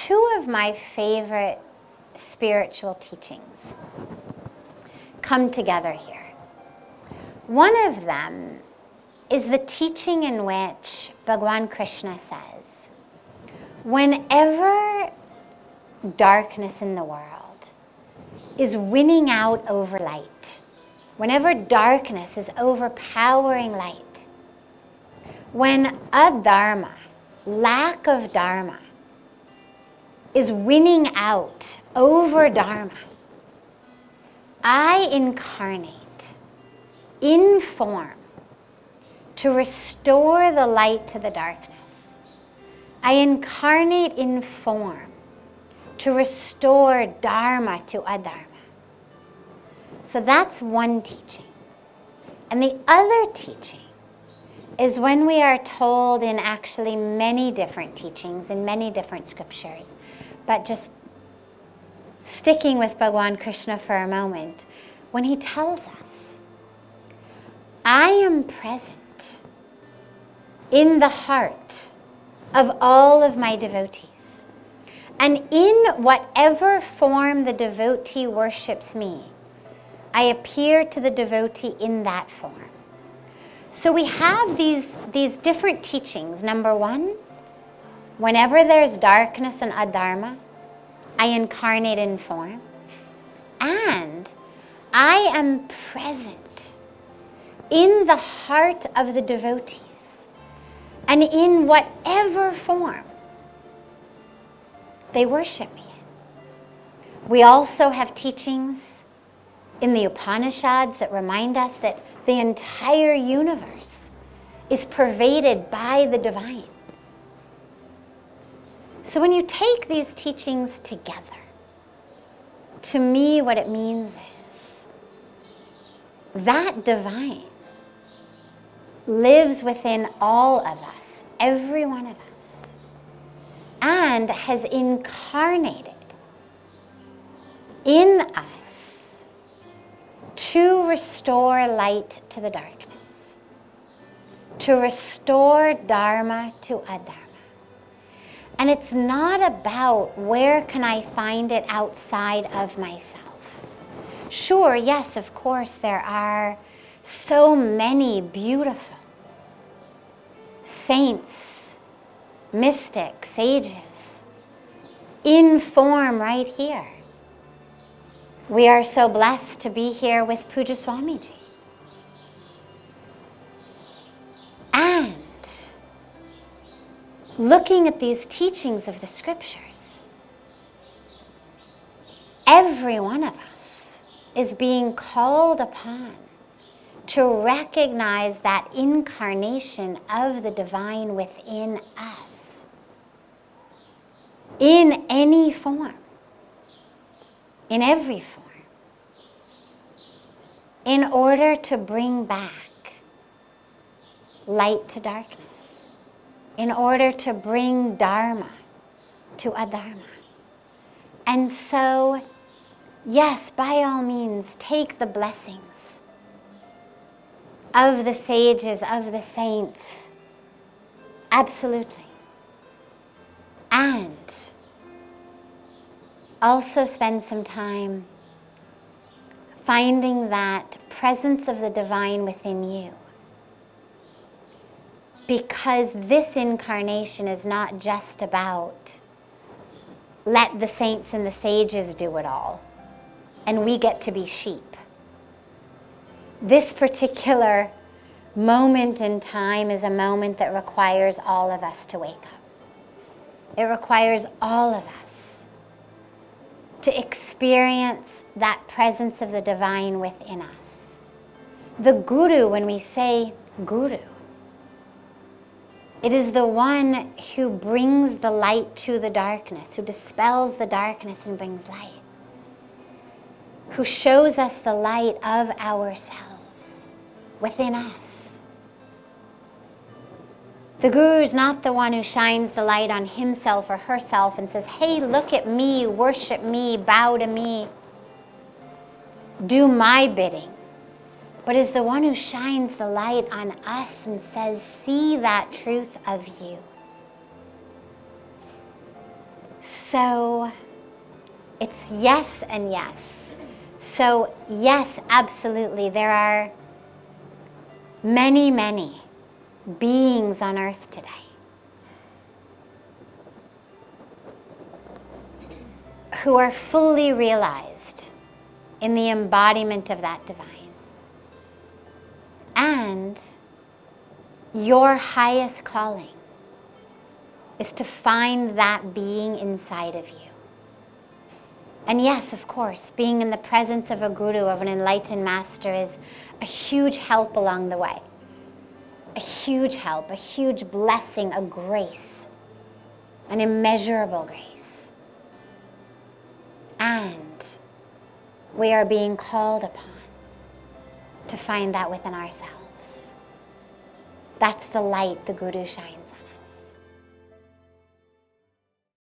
two of my favorite spiritual teachings come together here. One of them is the teaching in which Bhagwan Krishna says, whenever darkness in the world is winning out over light, whenever darkness is overpowering light, when adharma, lack of dharma, is winning out over dharma, I incarnate in form to restore the light to the darkness. I incarnate in form to restore dharma to adharma. So that's one teaching. And the other teaching is when we are told in actually many different teachings, in many different scriptures, but just sticking with Bhagwan Krishna for a moment, when he tells us, I am present in the heart of all of my devotees. And in whatever form the devotee worships me, I appear to the devotee in that form. So we have these different teachings. Number one, whenever there's darkness and adharma, I incarnate in form. And I am present in the heart of the devotees and in whatever form they worship me in. We also have teachings in the Upanishads that remind us that the entire universe is pervaded by the divine. So when you take these teachings together, to me what it means is that divine lives within all of us, every one of us, and has incarnated in us to restore light to the darkness, to restore dharma to adharma. And it's not about where can I find it outside of myself. Sure, yes, of course, there are so many beautiful saints, mystics, sages, in form right here. We are so blessed to be here with Puja Swamiji. And looking at these teachings of the scriptures, every one of us is being called upon to recognize that incarnation of the divine within us in any form, in every form, in order to bring back light to darkness, in order to bring dharma to adharma. And so, yes, by all means, take the blessings of the sages, of the saints, absolutely. And also spend some time finding that presence of the divine within you. Because this incarnation is not just about let the saints and the sages do it all, and we get to be sheep. This particular moment in time is a moment that requires all of us to wake up. It requires all of us to experience that presence of the divine within us. The Guru, when we say Guru, it is the one who brings the light to the darkness, who dispels the darkness and brings light, who shows us the light of ourselves within us. The Guru is not the one who shines the light on himself or herself and says, hey, look at me, worship me, bow to me, do my bidding, but is the one who shines the light on us and says, see that truth of you. So it's yes and yes. So yes, absolutely, there are many, many beings on earth today who are fully realized in the embodiment of that divine. And your highest calling is to find that being inside of you. And yes, of course, being in the presence of a guru, of an enlightened master, is a huge help along the way. A huge help, a huge blessing, a grace, an immeasurable grace. And we are being called upon to find that within ourselves. That's the light the guru shines